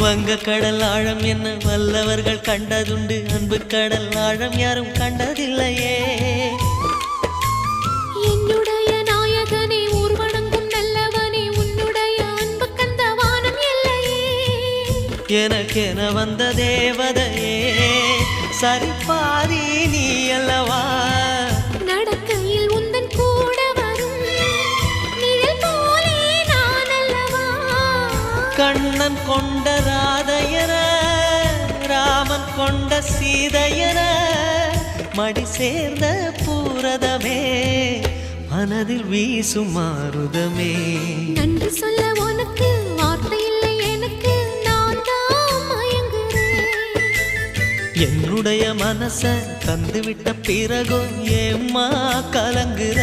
வங்க கடல் ஆழம் என்ன வல்லவர்கள் கண்டதுண்டு, அன்பு கடல் ஆழம் யாரும் கண்டதில்லையே. என்னுடைய நாயகனே ஊர்வணங்கும் நல்லவனே, உன்னுடைய அன்பு கந்த வானம் எல்லையே. எனக்கென வந்த தேவதையே சரிபாதி நீ அல்லவா. நடக்கையில் உந்தன் கூட வரும் நிழல் போலே நான் அல்லவா. கண்ணன் கொண்ட ராதையர ராமன் கொண்ட சீதையர மடி சேர்ந்த பூரதமே மனதில் வீசும் மாருதமே. நன்றி சொல்ல உனக்கு வார்த்தை இல்லை எனக்கு, நான் தான் மயங்குறேன். என்னுடைய மனச தந்துவிட்ட பிறகும் ஏம்மா கலங்குற.